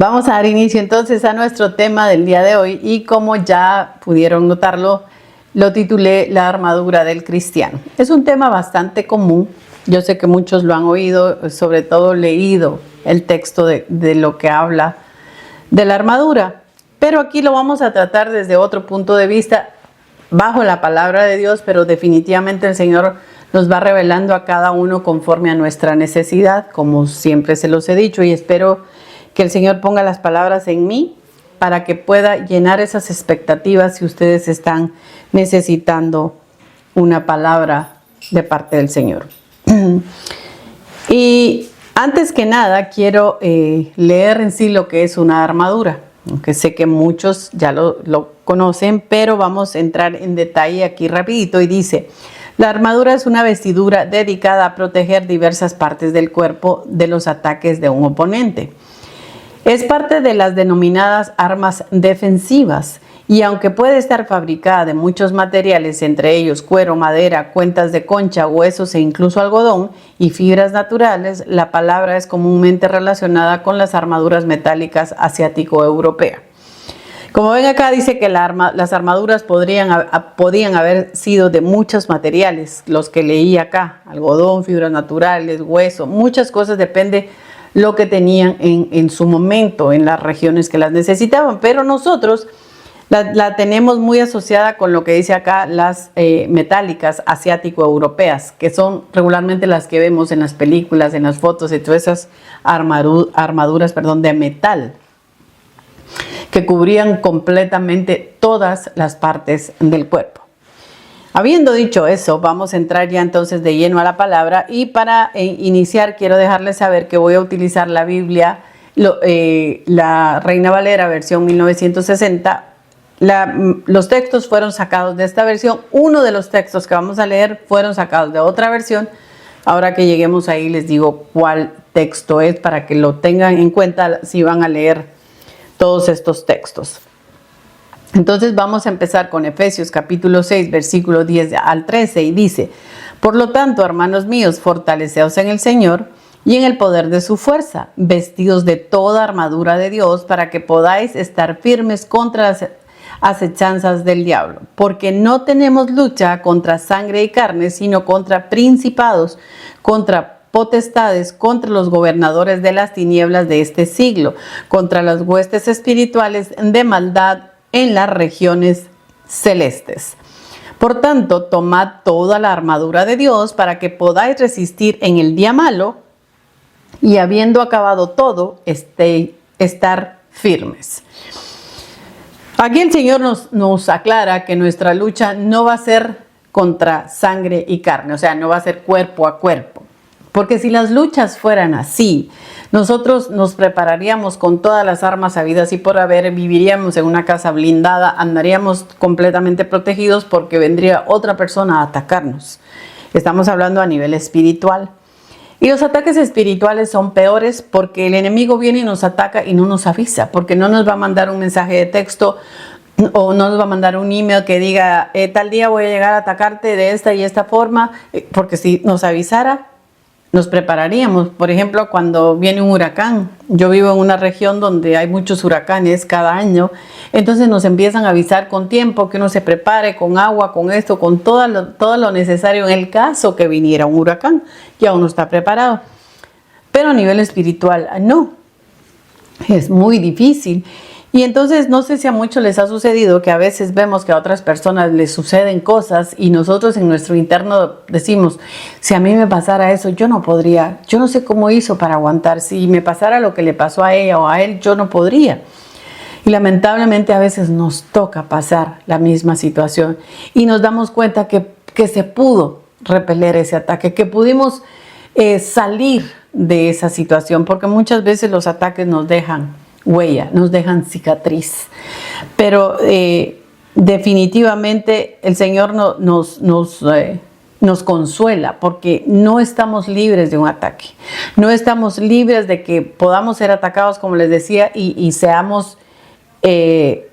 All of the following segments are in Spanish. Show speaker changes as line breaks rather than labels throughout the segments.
Vamos a dar inicio entonces a nuestro tema del día de hoy y como ya pudieron notarlo, lo titulé La armadura del cristiano. Es un tema bastante común, yo sé que muchos lo han oído, sobre todo leído el texto de lo que habla de la armadura, pero aquí lo vamos a tratar desde otro punto de vista, bajo la palabra de Dios, pero definitivamente el Señor nos va revelando a cada uno conforme a nuestra necesidad, como siempre se los he dicho, y espero que el Señor ponga las palabras en mí para que pueda llenar esas expectativas si ustedes están necesitando una palabra de parte del Señor. Y antes que nada quiero leer en sí lo que es una armadura, aunque sé que muchos ya lo conocen, pero vamos a entrar en detalle aquí rapidito y dice: la armadura es una vestidura dedicada a proteger diversas partes del cuerpo de los ataques de un oponente. Es parte de las denominadas armas defensivas y aunque puede estar fabricada de muchos materiales, entre ellos cuero, madera, cuentas de concha, huesos e incluso algodón y fibras naturales, la palabra es comúnmente relacionada con las armaduras metálicas asiático-europeas. Como ven acá dice que las armaduras podían haber sido de muchos materiales, los que leí acá, algodón, fibras naturales, hueso, muchas cosas, depende lo que tenían en su momento, en las regiones que las necesitaban, pero nosotros la tenemos muy asociada con lo que dice acá, las metálicas asiático-europeas, que son regularmente las que vemos en las películas, en las fotos, y todas esas armaduras de metal, que cubrían completamente todas las partes del cuerpo. Habiendo dicho eso, vamos a entrar ya entonces de lleno a la palabra y para iniciar quiero dejarles saber que voy a utilizar la Biblia, la Reina Valera versión 1960. Los textos fueron sacados de esta versión. Uno de los textos que vamos a leer fueron sacados de otra versión. Ahora que lleguemos ahí les digo cuál texto es para que lo tengan en cuenta si van a leer todos estos textos. Entonces vamos a empezar con Efesios capítulo 6, versículo 10 al 13 y dice: por lo tanto, hermanos míos, fortaleceos en el Señor y en el poder de su fuerza, vestidos de toda armadura de Dios para que podáis estar firmes contra las acechanzas del diablo, porque no tenemos lucha contra sangre y carne, sino contra principados, contra potestades, contra los gobernadores de las tinieblas de este siglo, contra las huestes espirituales de maldad en las regiones celestes. Por tanto, tomad toda la armadura de Dios para que podáis resistir en el día malo y habiendo acabado todo, estar firmes. Aquí el Señor nos aclara que nuestra lucha no va a ser contra sangre y carne, o sea, no va a ser cuerpo a cuerpo. Porque si las luchas fueran así, nosotros nos prepararíamos con todas las armas habidas y por haber, viviríamos en una casa blindada, andaríamos completamente protegidos porque vendría otra persona a atacarnos. Estamos hablando a nivel espiritual. Y los ataques espirituales son peores porque el enemigo viene y nos ataca y no nos avisa, porque no nos va a mandar un mensaje de texto o no nos va a mandar un email que diga tal día voy a llegar a atacarte de esta y esta forma, porque si nos avisara, nos prepararíamos. Por ejemplo, cuando viene un huracán, yo vivo en una región donde hay muchos huracanes cada año, entonces nos empiezan a avisar con tiempo que uno se prepare con agua, con esto, con todo lo necesario en el caso que viniera un huracán, ya uno está preparado. Pero a nivel espiritual no, es muy difícil. Y entonces no sé si a muchos les ha sucedido que a veces vemos que a otras personas les suceden cosas y nosotros en nuestro interno decimos: si a mí me pasara eso, yo no podría, yo no sé cómo hizo para aguantar, si me pasara lo que le pasó a ella o a él, yo no podría. Y lamentablemente a veces nos toca pasar la misma situación y nos damos cuenta que se pudo repeler ese ataque, que pudimos salir de esa situación, porque muchas veces los ataques nos dejan huella, nos dejan cicatriz, pero definitivamente el Señor nos consuela porque no estamos libres de un ataque, no estamos libres de que podamos ser atacados, como les decía, y seamos,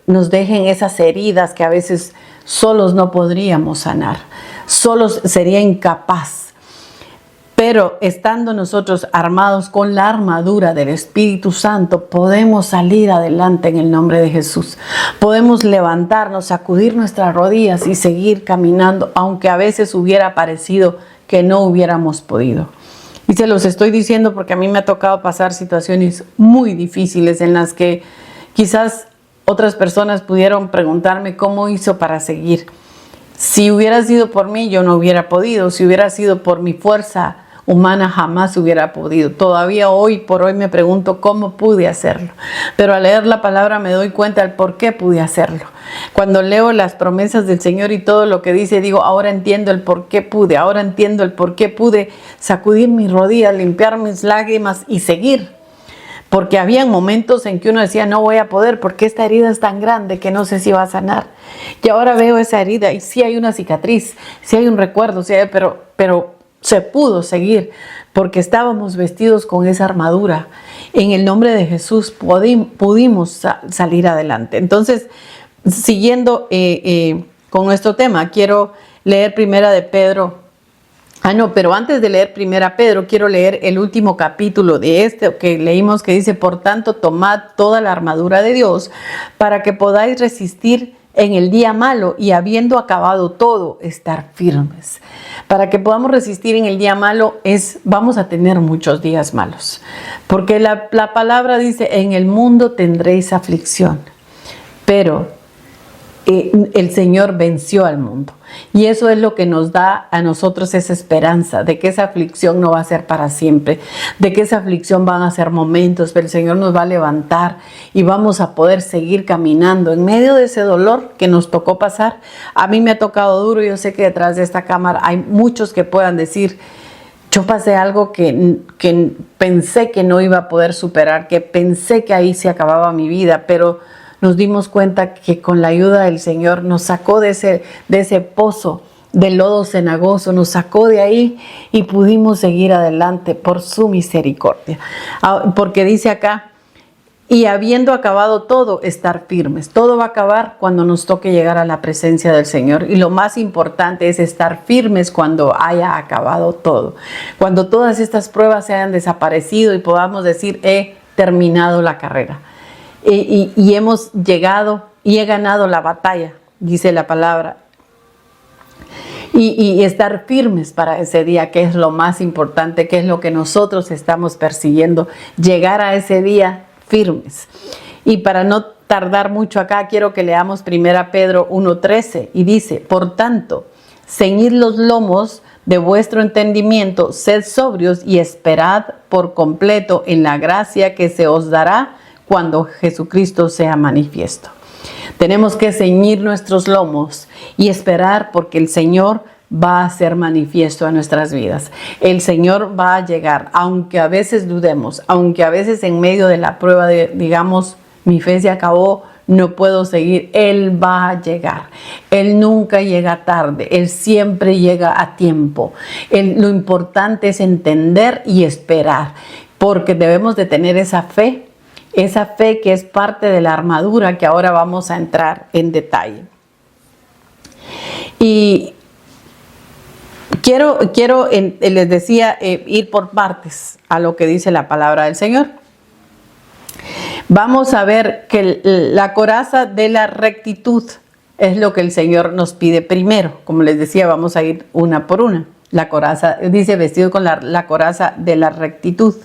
nos dejen esas heridas que a veces solos no podríamos sanar, solos sería incapaz. Pero estando nosotros armados con la armadura del Espíritu Santo, podemos salir adelante en el nombre de Jesús. Podemos levantarnos, sacudir nuestras rodillas y seguir caminando, aunque a veces hubiera parecido que no hubiéramos podido. Y se los estoy diciendo porque a mí me ha tocado pasar situaciones muy difíciles en las que quizás otras personas pudieron preguntarme cómo hizo para seguir. Si hubiera sido por mí, yo no hubiera podido. Si hubiera sido por mi fuerza humana, jamás hubiera podido. Todavía hoy por hoy me pregunto cómo pude hacerlo. Pero al leer la palabra me doy cuenta del por qué pude hacerlo. Cuando leo las promesas del Señor y todo lo que dice, digo, ahora entiendo el por qué pude. Ahora entiendo el por qué pude sacudir mis rodillas, limpiar mis lágrimas y seguir. Porque había momentos en que uno decía, no voy a poder porque esta herida es tan grande que no sé si va a sanar. Y ahora veo esa herida y sí hay una cicatriz, sí hay un recuerdo, sí hay, pero se pudo seguir porque estábamos vestidos con esa armadura. En el nombre de Jesús pudimos salir adelante. Entonces, siguiendo con nuestro tema, quiero leer primera de Pedro. Pero antes de leer primera Pedro, quiero leer el último capítulo de este que leímos, que dice: por tanto, tomad toda la armadura de Dios para que podáis resistir en el día malo y habiendo acabado todo, estar firmes. Para que podamos resistir en el día malo vamos a tener muchos días malos. Porque la palabra dice, en el mundo tendréis aflicción, pero el Señor venció al mundo. Y eso es lo que nos da a nosotros esa esperanza de que esa aflicción no va a ser para siempre, de que esa aflicción van a ser momentos, pero el Señor nos va a levantar y vamos a poder seguir caminando en medio de ese dolor que nos tocó pasar. A mí me ha tocado duro, yo sé que detrás de esta cámara hay muchos que puedan decir, yo pasé algo que pensé que no iba a poder superar, que pensé que ahí se acababa mi vida, pero nos dimos cuenta que con la ayuda del Señor nos sacó de ese pozo del lodo cenagoso, nos sacó de ahí y pudimos seguir adelante por su misericordia. Porque dice acá, y habiendo acabado todo, estar firmes. Todo va a acabar cuando nos toque llegar a la presencia del Señor. Y lo más importante es estar firmes cuando haya acabado todo. Cuando todas estas pruebas se hayan desaparecido y podamos decir, he terminado la carrera. Y hemos llegado y he ganado la batalla, dice la palabra. Y estar firmes para ese día, que es lo más importante, que es lo que nosotros estamos persiguiendo, llegar a ese día firmes. Y para no tardar mucho acá, quiero que leamos 1 Pedro 1:13 y dice, por tanto, ceñid los lomos de vuestro entendimiento, sed sobrios y esperad por completo en la gracia que se os dará cuando Jesucristo sea manifiesto. Tenemos que ceñir nuestros lomos y esperar porque el Señor va a ser manifiesto a nuestras vidas. El Señor va a llegar, aunque a veces dudemos, aunque a veces en medio de la prueba digamos, mi fe se acabó, no puedo seguir. Él va a llegar. Él nunca llega tarde. Él siempre llega a tiempo. Lo importante es entender y esperar, porque debemos de tener esa fe que es parte de la armadura que ahora vamos a entrar en detalle. Y quiero les decía, ir por partes a lo que dice la palabra del Señor. Vamos a ver que la coraza de la rectitud es lo que el Señor nos pide primero. Como les decía, vamos a ir una por una. La coraza, dice, vestido con la coraza de la rectitud.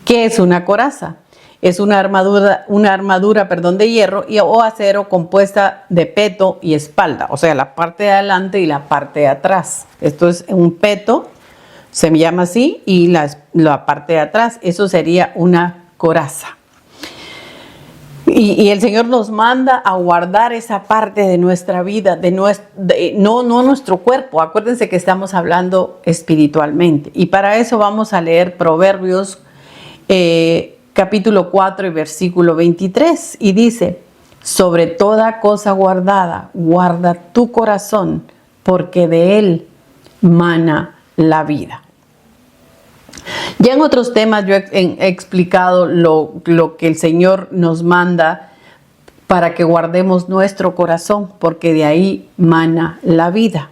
¿Qué es una coraza? Es una armadura de hierro o acero compuesta de peto y espalda, o sea, la parte de adelante y la parte de atrás. Esto es un peto, se llama así, y la parte de atrás, eso sería una coraza. Y el Señor nos manda a guardar esa parte de nuestra vida, no nuestro cuerpo. Acuérdense que estamos hablando espiritualmente. Y para eso vamos a leer Proverbios capítulo 4 y versículo 23. Y dice, sobre toda cosa guardada, guarda tu corazón, porque de él mana la vida. Ya en otros temas yo he explicado lo que el Señor nos manda para que guardemos nuestro corazón, porque de ahí mana la vida.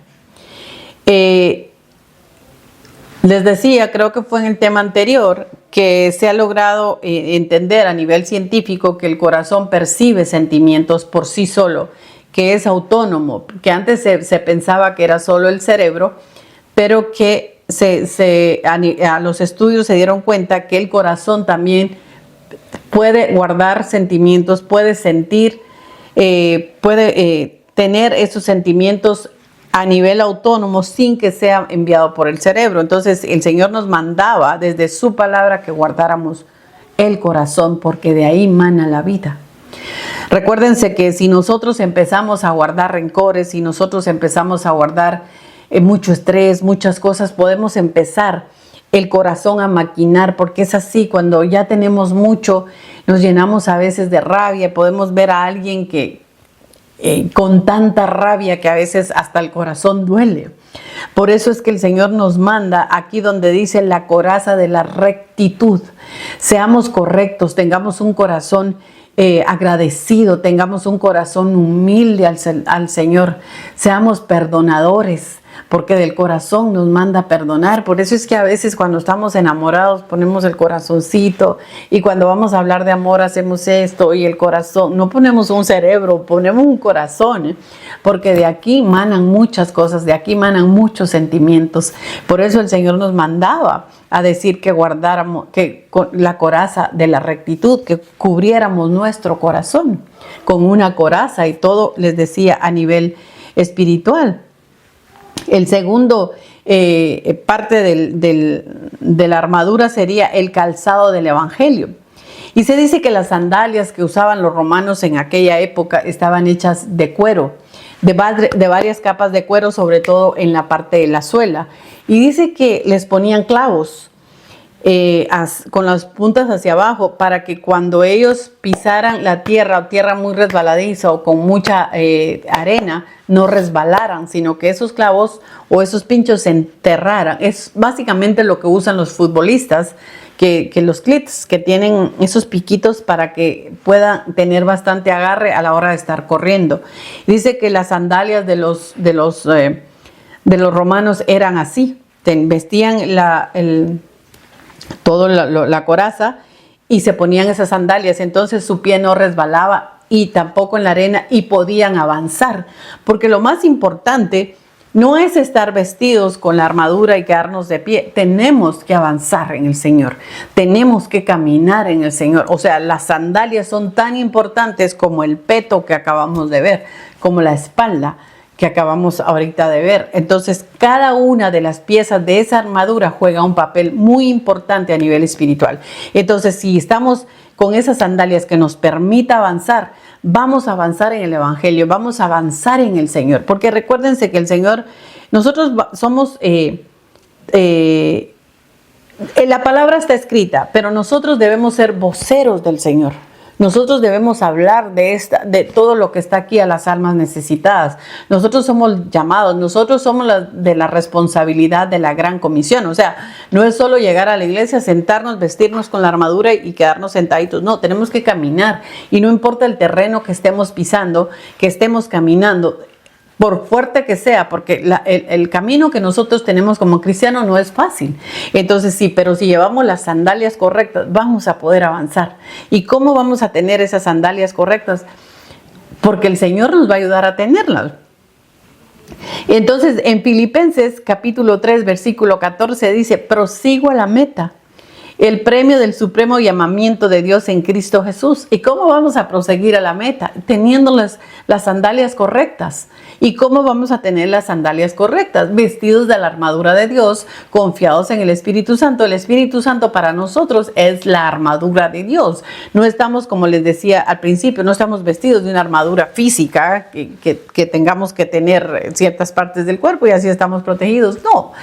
Les decía, creo que fue en el tema anterior, que se ha logrado entender a nivel científico que el corazón percibe sentimientos por sí solo, que es autónomo, que antes se pensaba que era solo el cerebro, pero que a los estudios se dieron cuenta que el corazón también puede guardar sentimientos, puede sentir, puede tener esos sentimientos a nivel autónomo sin que sea enviado por el cerebro. Entonces el Señor nos mandaba desde su palabra que guardáramos el corazón, porque de ahí mana la vida. Recuérdense que si nosotros empezamos a guardar rencores, si nosotros empezamos a guardar mucho estrés, muchas cosas, podemos empezar el corazón a maquinar, porque es así, cuando ya tenemos mucho, nos llenamos a veces de rabia, podemos ver a alguien que con tanta rabia que a veces hasta el corazón duele. Por eso es que el Señor nos manda aquí donde dice la coraza de la rectitud. Seamos correctos, tengamos un corazón agradecido, tengamos un corazón humilde al Señor, seamos perdonadores, porque del corazón nos manda perdonar. Por eso es que a veces cuando estamos enamorados ponemos el corazoncito, y cuando vamos a hablar de amor hacemos esto y el corazón, no ponemos un cerebro, ponemos un corazón, porque de aquí manan muchas cosas, de aquí manan muchos sentimientos. Por eso el Señor nos mandaba a decir que guardáramos la coraza de la rectitud, que cubriéramos nuestro corazón con una coraza, y todo les decía a nivel espiritual. El segundo parte de la armadura sería el calzado del evangelio. Y se dice que las sandalias que usaban los romanos en aquella época estaban hechas de cuero, de varias capas de cuero, sobre todo en la parte de la suela. Y dice que les ponían clavos con las puntas hacia abajo, para que cuando ellos pisaran la tierra, o tierra muy resbaladiza o con mucha arena, no resbalaran, sino que esos clavos o esos pinchos se enterraran. Es básicamente lo que usan los futbolistas, que los clits, que tienen esos piquitos para que puedan tener bastante agarre a la hora de estar corriendo. Dice que las sandalias de los romanos eran así, vestían la coraza y se ponían esas sandalias, entonces su pie no resbalaba y tampoco en la arena, y podían avanzar, porque lo más importante no es estar vestidos con la armadura y quedarnos de pie. Tenemos que avanzar en el Señor, tenemos que caminar en el Señor. O sea, las sandalias son tan importantes como el peto que acabamos de ver, como la espalda que acabamos ahorita de ver. Entonces, cada una de las piezas de esa armadura juega un papel muy importante a nivel espiritual. Entonces, si estamos con esas sandalias que nos permita avanzar, vamos a avanzar en el evangelio, vamos a avanzar en el Señor. Porque recuérdense que el Señor, nosotros somos, la palabra está escrita, pero nosotros debemos ser voceros del Señor. Nosotros debemos hablar de todo lo que está aquí a las almas necesitadas. Nosotros somos llamados, nosotros somos de la responsabilidad de la gran comisión. O sea, no es solo llegar a la iglesia, sentarnos, vestirnos con la armadura y quedarnos sentaditos. No, tenemos que caminar, y no importa el terreno que estemos pisando, que estemos caminando, por fuerte que sea, porque el camino que nosotros tenemos como cristianos no es fácil. Entonces sí, pero si llevamos las sandalias correctas, vamos a poder avanzar. ¿Y cómo vamos a tener esas sandalias correctas? Porque el Señor nos va a ayudar a tenerlas. Entonces, en Filipenses capítulo 3, versículo 14 dice: prosigo a la meta, el premio del supremo llamamiento de Dios en Cristo Jesús. ¿Y cómo vamos a proseguir a la meta? Teniendo las sandalias correctas. ¿Y cómo vamos a tener las sandalias correctas? Vestidos de la armadura de Dios, confiados en el Espíritu Santo. El Espíritu Santo para nosotros es la armadura de Dios. No estamos, como les decía al principio, no estamos vestidos de una armadura física que tengamos que tener ciertas partes del cuerpo y así estamos protegidos. No,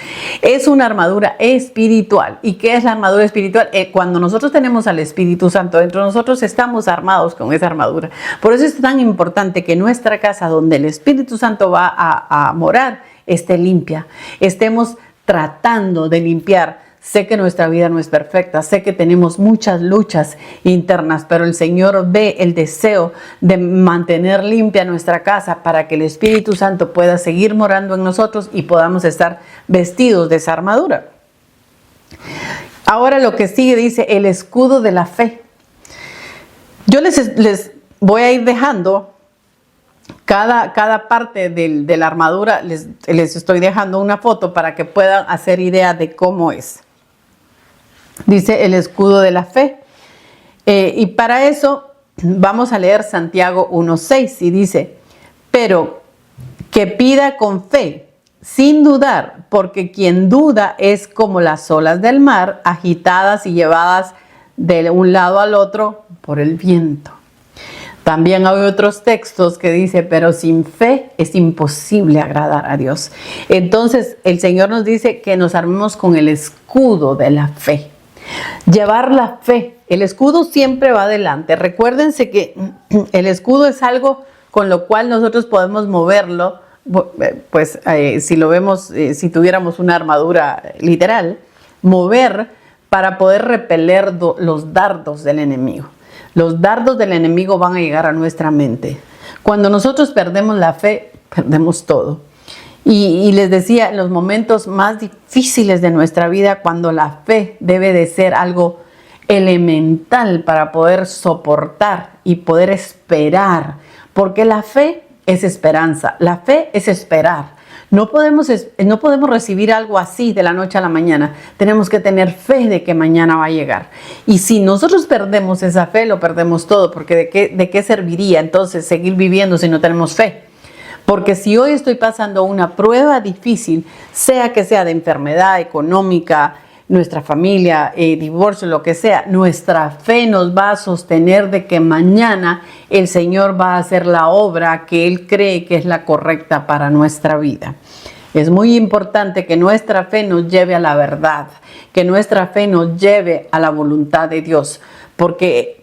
es una armadura espiritual. ¿Y qué es la armadura espiritual? Cuando nosotros tenemos al Espíritu Santo dentro de nosotros, estamos armados con esa armadura. Por eso es tan importante que nuestra casa, donde el Espíritu Santo va a morar, esté limpia. Estemos tratando de limpiar. Sé que nuestra vida no es perfecta, sé que tenemos muchas luchas internas, pero el Señor ve el deseo de mantener limpia nuestra casa para que el Espíritu Santo pueda seguir morando en nosotros y podamos estar vestidos de esa armadura. Ahora lo que sigue dice el escudo de la fe. Yo les voy a ir dejando cada parte de la armadura, les estoy dejando una foto para que puedan hacer idea de cómo es. Dice el escudo de la fe. Y para eso vamos a leer Santiago 1:6 y dice, pero que pida con fe, sin dudar, porque quien duda es como las olas del mar, agitadas y llevadas de un lado al otro por el viento. También hay otros textos que dice, pero sin fe es imposible agradar a Dios. Entonces el Señor nos dice que nos armemos con el escudo de la fe. Llevar la fe. El escudo siempre va adelante. Recuérdense que el escudo es algo con lo cual nosotros podemos moverlo. Pues si lo vemos, si tuviéramos una armadura literal, mover para poder repeler los dardos del enemigo. Los dardos del enemigo van a llegar a nuestra mente. Cuando nosotros perdemos la fe, perdemos todo. Y les decía, en los momentos más difíciles de nuestra vida, cuando la fe debe de ser algo elemental para poder soportar y poder esperar, porque la fe es esperanza, la fe es esperar. No podemos recibir algo así de la noche a la mañana. Tenemos que tener fe de que mañana va a llegar. Y si nosotros perdemos esa fe, lo perdemos todo, porque ¿de qué serviría entonces seguir viviendo si no tenemos fe? Porque si hoy estoy pasando una prueba difícil, sea que sea de enfermedad económica, nuestra familia, divorcio, lo que sea, nuestra fe nos va a sostener de que mañana el Señor va a hacer la obra que Él cree que es la correcta para nuestra vida. Es muy importante que nuestra fe nos lleve a la verdad, que nuestra fe nos lleve a la voluntad de Dios, porque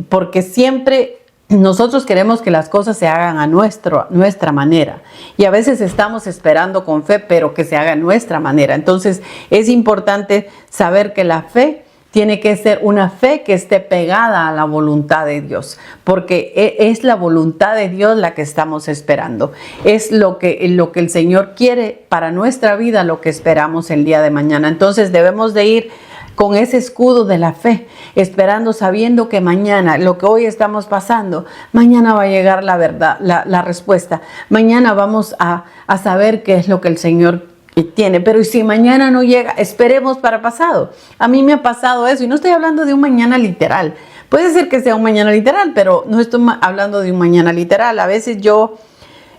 siempre nosotros queremos que las cosas se hagan a nuestra manera y a veces estamos esperando con fe, pero que se haga a nuestra manera. Entonces es importante saber que la fe tiene que ser una fe que esté pegada a la voluntad de Dios, porque es la voluntad de Dios la que estamos esperando. Es lo que el Señor quiere para nuestra vida, lo que esperamos el día de mañana. Entonces debemos de ir con ese escudo de la fe, esperando, sabiendo que mañana, lo que hoy estamos pasando, mañana va a llegar la verdad, la respuesta. Mañana vamos a saber qué es lo que el Señor tiene. Pero si mañana no llega, esperemos para pasado. A mí me ha pasado eso, y no estoy hablando de un mañana literal. Puede ser que sea un mañana literal, pero no estoy hablando de un mañana literal. A veces yo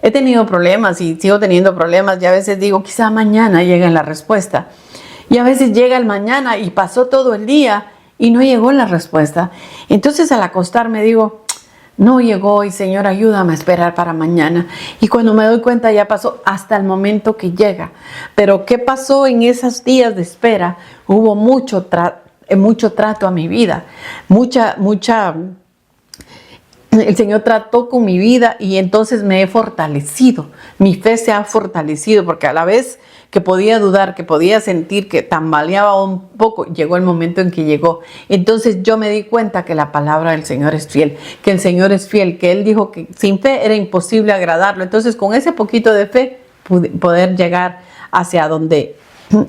he tenido problemas y sigo teniendo problemas, y a veces digo, quizá mañana llegue la respuesta. Y a veces llega el mañana y pasó todo el día y no llegó la respuesta. Entonces al acostarme digo, no llegó y Señor, ayúdame a esperar para mañana. Y cuando me doy cuenta ya pasó hasta el momento que llega. Pero ¿qué pasó en esos días de espera? Hubo mucho trato a mi vida, el Señor trató con mi vida y entonces me he fortalecido. Mi fe se ha fortalecido porque a la vez que podía dudar, que podía sentir que tambaleaba un poco, llegó el momento en que llegó. Entonces yo me di cuenta que la palabra del Señor es fiel, que el Señor es fiel, que Él dijo que sin fe era imposible agradarlo. Entonces con ese poquito de fe poder llegar hacia donde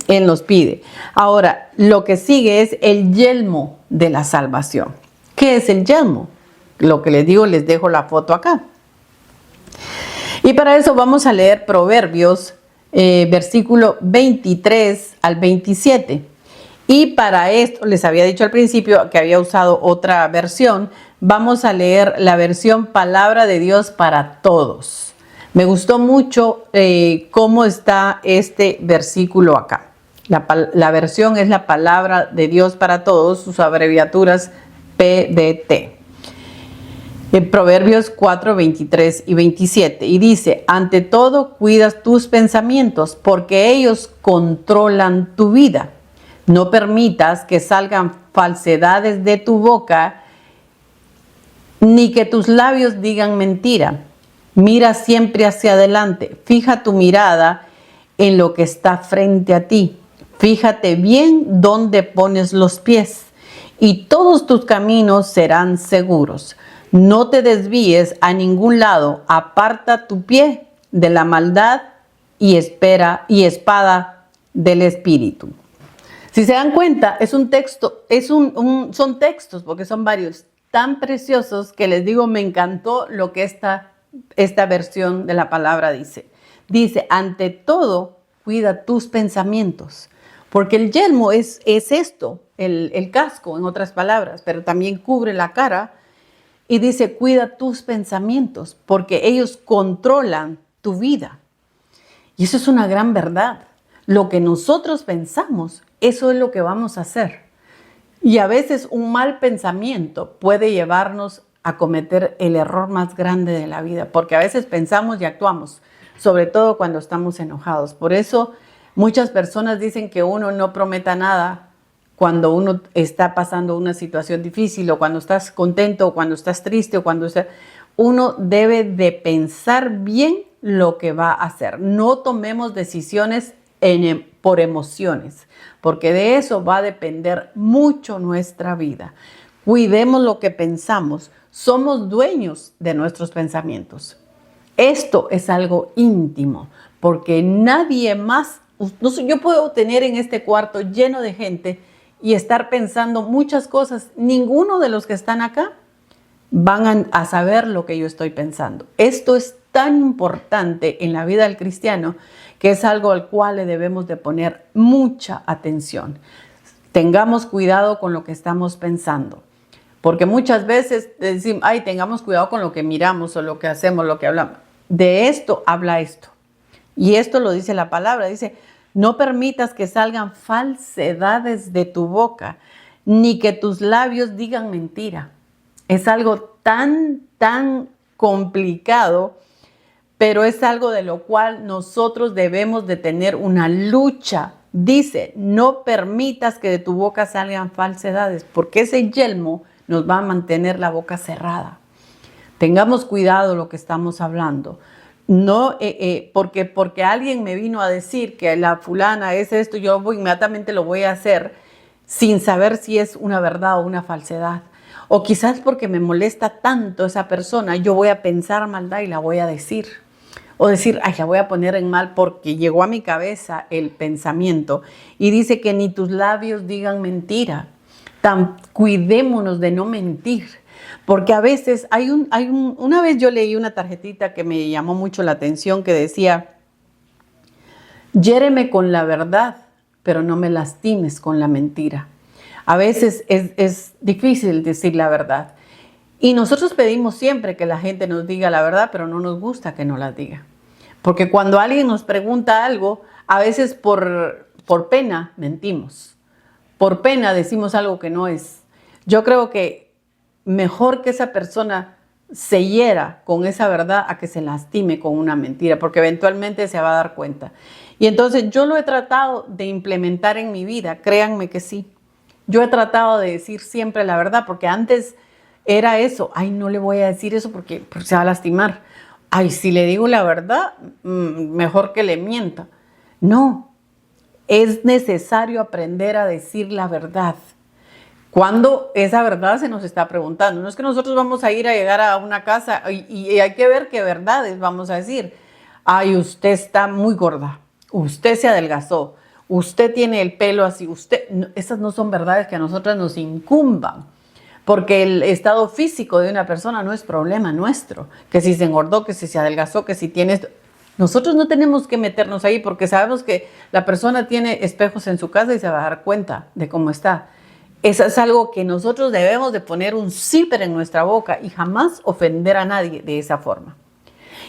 Él nos pide. Ahora, lo que sigue es el yelmo de la salvación. ¿Qué es el yelmo? Lo que les digo, les dejo la foto acá. Y para eso vamos a leer Proverbios, versículo 23 al 27. Y para esto, les había dicho al principio que había usado otra versión. Vamos a leer la versión Palabra de Dios para Todos. Me gustó mucho cómo está este versículo acá. La versión es la Palabra de Dios para Todos, sus abreviaturas PDT. En Proverbios 4, 23 y 27. Y dice, ante todo cuidas tus pensamientos, porque ellos controlan tu vida. No permitas que salgan falsedades de tu boca, ni que tus labios digan mentira. Mira siempre hacia adelante. Fija tu mirada en lo que está frente a ti. Fíjate bien dónde pones los pies, y todos tus caminos serán seguros. No te desvíes a ningún lado, aparta tu pie de la maldad y espada del espíritu. Si se dan cuenta, es un texto, son textos, porque son varios, tan preciosos que les digo, me encantó lo que esta versión de la palabra dice. Dice, ante todo, cuida tus pensamientos. Porque el yelmo es esto, el casco, en otras palabras, pero también cubre la cara. Y dice, cuida tus pensamientos, porque ellos controlan tu vida. Y eso es una gran verdad. Lo que nosotros pensamos, eso es lo que vamos a hacer. Y a veces un mal pensamiento puede llevarnos a cometer el error más grande de la vida, porque a veces pensamos y actuamos, sobre todo cuando estamos enojados. Por eso muchas personas dicen que uno no prometa nada cuando uno está pasando una situación difícil, o cuando estás contento, o cuando estás triste, o uno debe de pensar bien lo que va a hacer. No tomemos decisiones por emociones, porque de eso va a depender mucho nuestra vida. Cuidemos lo que pensamos. Somos dueños de nuestros pensamientos. Esto es algo íntimo, porque nadie más, yo puedo tener en este cuarto lleno de gente y estar pensando muchas cosas. Ninguno de los que están acá van a saber lo que yo estoy pensando. Esto es tan importante en la vida del cristiano que es algo al cual le debemos de poner mucha atención. Tengamos cuidado con lo que estamos pensando, porque muchas veces decimos, ay, tengamos cuidado con lo que miramos o lo que hacemos, lo que hablamos. De esto habla esto. Y esto lo dice la palabra, dice, no permitas que salgan falsedades de tu boca, ni que tus labios digan mentira. Es algo tan complicado, pero es algo de lo cual nosotros debemos de tener una lucha. Dice, no permitas que de tu boca salgan falsedades, porque ese yelmo nos va a mantener la boca cerrada. Tengamos cuidado lo que estamos hablando. No, porque alguien me vino a decir que la fulana es esto, yo inmediatamente lo voy a hacer sin saber si es una verdad o una falsedad. O quizás porque me molesta tanto esa persona, yo voy a pensar maldad y la voy a decir. O decir, ay, la voy a poner en mal porque llegó a mi cabeza el pensamiento. Y dice que ni tus labios digan mentira. Cuidémonos de no mentir. Porque a veces una vez yo leí una tarjetita que me llamó mucho la atención que decía, hiéreme con la verdad, pero no me lastimes con la mentira. A veces es difícil decir la verdad. Y nosotros pedimos siempre que la gente nos diga la verdad, pero no nos gusta que nos la diga. Porque cuando alguien nos pregunta algo, a veces por pena mentimos. Por pena decimos algo que no es. Yo creo que mejor que esa persona se hiera con esa verdad a que se lastime con una mentira, porque eventualmente se va a dar cuenta. Y entonces yo lo he tratado de implementar en mi vida, créanme que sí. Yo he tratado de decir siempre la verdad, porque antes era eso, ay, no le voy a decir eso porque se va a lastimar. Ay, si le digo la verdad, mejor que le mienta. No, es necesario aprender a decir la verdad. Cuando esa verdad se nos está preguntando. No es que nosotros vamos a llegar a una casa y hay que ver qué verdades vamos a decir. Ay, usted está muy gorda, usted se adelgazó, usted tiene el pelo así, esas no son verdades que a nosotras nos incumban. Porque el estado físico de una persona no es problema nuestro. Que si se engordó, que si se adelgazó, que si tiene esto. Nosotros no tenemos que meternos ahí porque sabemos que la persona tiene espejos en su casa y se va a dar cuenta de cómo está. Eso es algo que nosotros debemos de poner un zipper en nuestra boca y jamás ofender a nadie de esa forma.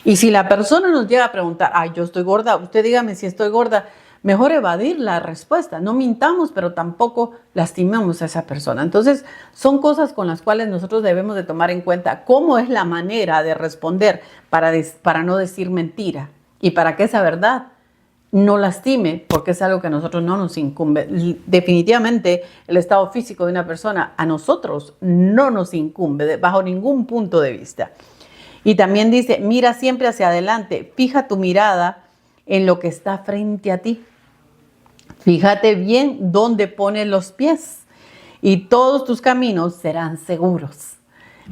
Y si la persona nos llega a preguntar, ay, yo estoy gorda, usted dígame si estoy gorda, mejor evadir la respuesta. No mintamos, pero tampoco lastimamos a esa persona. Entonces, son cosas con las cuales nosotros debemos de tomar en cuenta cómo es la manera de responder para no decir mentira y para que esa verdad no lastime, porque es algo que a nosotros no nos incumbe. Definitivamente, el estado físico de una persona a nosotros no nos incumbe bajo ningún punto de vista. Y también dice, mira siempre hacia adelante, fija tu mirada en lo que está frente a ti. Fíjate bien dónde pones los pies y todos tus caminos serán seguros.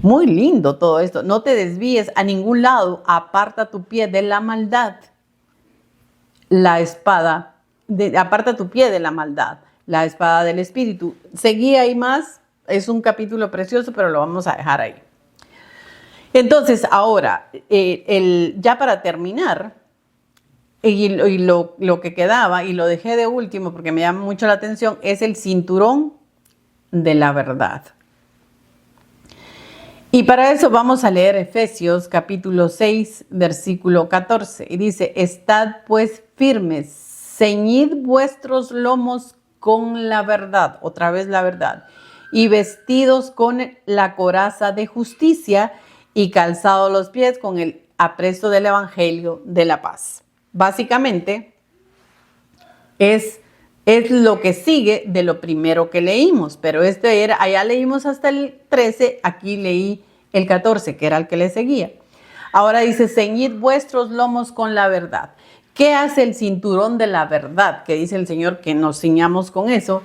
Muy lindo todo esto. No te desvíes a ningún lado. Aparta tu pie de la maldad. Aparta tu pie de la maldad. la espada del Espíritu. Seguí ahí más, es un capítulo precioso, pero lo vamos a dejar ahí. Entonces, ahora, ya para terminar, y lo que quedaba, y lo dejé de último porque me llama mucho la atención, es el cinturón de la verdad. Y para eso vamos a leer Efesios capítulo 6, versículo 14. Y dice, estad pues firmes, ceñid vuestros lomos con la verdad, otra vez la verdad, y vestidos con la coraza de justicia y calzados los pies con el apresto del evangelio de la paz. Básicamente es lo que sigue de lo primero que leímos, pero allá leímos hasta el 13, aquí leí el 14, que era el que le seguía. Ahora dice, ceñid vuestros lomos con la verdad. ¿Qué hace el cinturón de la verdad? Que dice el Señor que nos ciñamos con eso.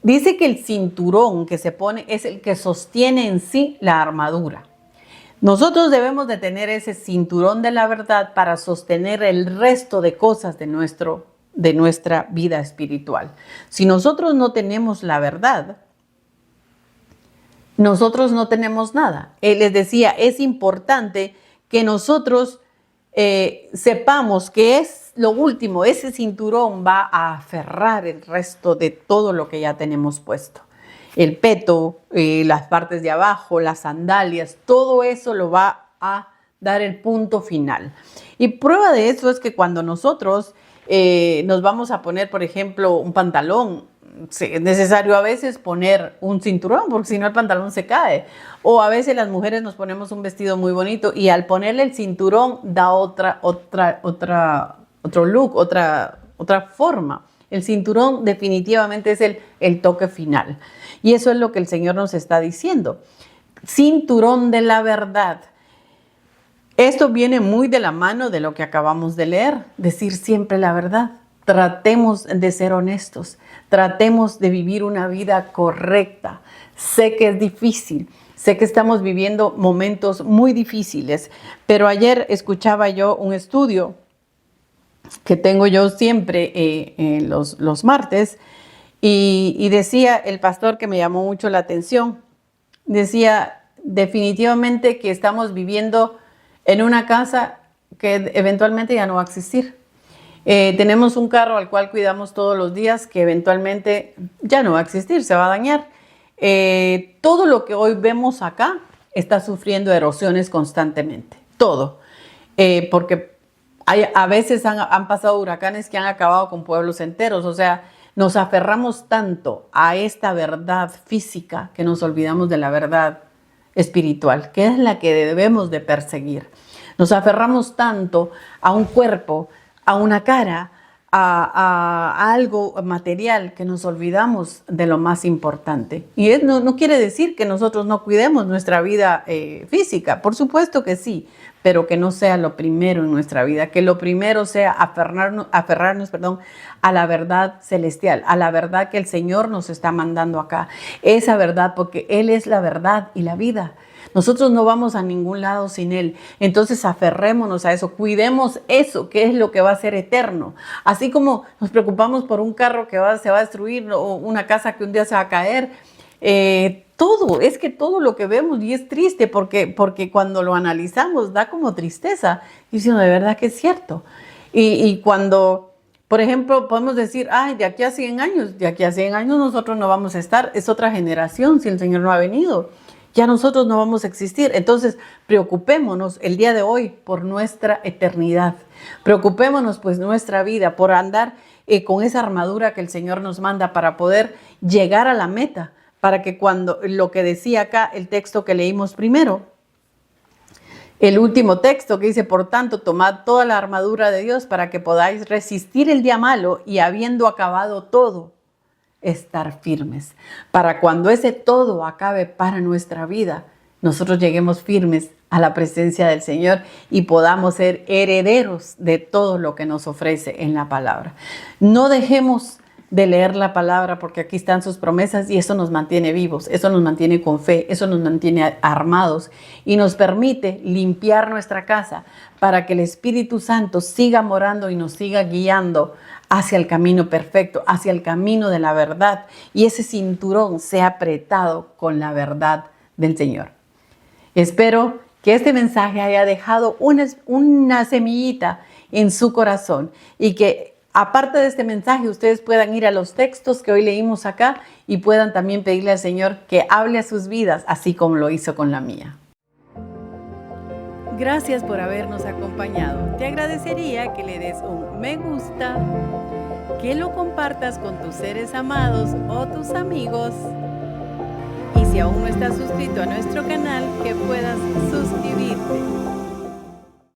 Dice que el cinturón que se pone es el que sostiene en sí la armadura. Nosotros debemos de tener ese cinturón de la verdad para sostener el resto de cosas de nuestra vida espiritual. Si nosotros no tenemos la verdad, nosotros no tenemos nada. Les decía, es importante que nosotros sepamos que es lo último, ese cinturón va a aferrar el resto de todo lo que ya tenemos puesto. El peto, las partes de abajo, las sandalias, todo eso lo va a dar el punto final. Y prueba de eso es que cuando nosotros nos vamos a poner, por ejemplo, un pantalón, es necesario a veces poner un cinturón porque si no el pantalón se cae. O a veces las mujeres nos ponemos un vestido muy bonito y al ponerle el cinturón da otro look, otra forma. El cinturón definitivamente es el toque final. Y eso es lo que el Señor nos está diciendo. Cinturón de la verdad. Esto viene muy de la mano de lo que acabamos de leer. Decir siempre la verdad. Tratemos de ser honestos. Tratemos de vivir una vida correcta. Sé que es difícil. Sé que estamos viviendo momentos muy difíciles. Pero ayer escuchaba yo un estudio que tengo yo siempre los martes, y decía el pastor que me llamó mucho la atención, decía definitivamente que estamos viviendo en una casa que eventualmente ya no va a existir. Tenemos un carro al cual cuidamos todos los días que eventualmente ya no va a existir, se va a dañar. Todo lo que hoy vemos acá está sufriendo erosiones constantemente, todo, porque a veces han pasado huracanes que han acabado con pueblos enteros. O sea, nos aferramos tanto a esta verdad física que nos olvidamos de la verdad espiritual, que es la que debemos de perseguir. Nos aferramos tanto a un cuerpo, a una cara, a algo material, que nos olvidamos de lo más importante. Y no quiere decir que nosotros no cuidemos nuestra vida física, por supuesto que sí, pero que no sea lo primero en nuestra vida, que lo primero sea aferrarnos, a la verdad celestial, a la verdad que el Señor nos está mandando acá. Esa verdad, porque Él es la verdad y la vida. Nosotros no vamos a ningún lado sin Él. Entonces aferrémonos a eso, cuidemos eso, que es lo que va a ser eterno. Así como nos preocupamos por un carro que se va a destruir o una casa que un día se va a caer. Todo lo que vemos, y es triste porque cuando lo analizamos da como tristeza, diciendo de verdad que es cierto. Y cuando, por ejemplo, podemos decir, ay, de aquí a 100 años nosotros no vamos a estar, es otra generación si el Señor no ha venido. Ya nosotros no vamos a existir. Entonces, preocupémonos el día de hoy por nuestra eternidad. Preocupémonos pues nuestra vida por andar con esa armadura que el Señor nos manda para poder llegar a la meta. Para que cuando, lo que decía acá el texto que leímos primero, el último texto que dice, por tanto, tomad toda la armadura de Dios para que podáis resistir el día malo y habiendo acabado todo, estar firmes, para cuando ese todo acabe para nuestra vida, nosotros lleguemos firmes a la presencia del Señor y podamos ser herederos de todo lo que nos ofrece en la palabra. No dejemos de leer la palabra, porque aquí están sus promesas y eso nos mantiene vivos, eso nos mantiene con fe, eso nos mantiene armados y nos permite limpiar nuestra casa para que el Espíritu Santo siga morando y nos siga guiando hacia el camino perfecto, hacia el camino de la verdad, y ese cinturón sea apretado con la verdad del Señor. Espero que este mensaje haya dejado una semillita en su corazón y que aparte de este mensaje ustedes puedan ir a los textos que hoy leímos acá y puedan también pedirle al Señor que hable a sus vidas, así como lo hizo con la mía. Gracias por habernos acompañado. Te agradecería que le des un me gusta, que lo compartas con tus seres amados o tus amigos. Y si aún no estás suscrito a nuestro canal, que puedas suscribirte.